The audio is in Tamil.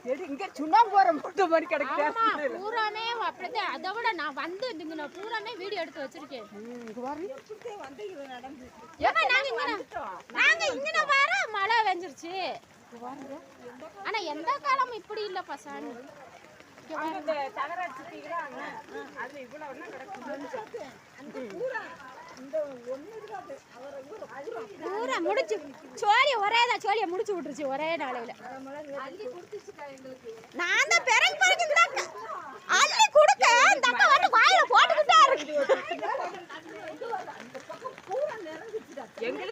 இங்க சுண்ணாம்பு போற மூட்டை மாதிரி கிடக்குது. பூராமே அப்படிதான். அதை விட நான் வந்து நான் பூராமே வீடியோ எடுத்து வச்சிருக்கேன். நாங்க இங்க வர மழை வெஞ்சிருச்சு. ஆனா எந்த காலமும் இப்படி இல்லப்பா சாமி. பூரா முடிச்சு சோழிய ஒரே தான் சோழிய முடிச்சு விட்டுருச்சு ஒரே நாளையில. நான்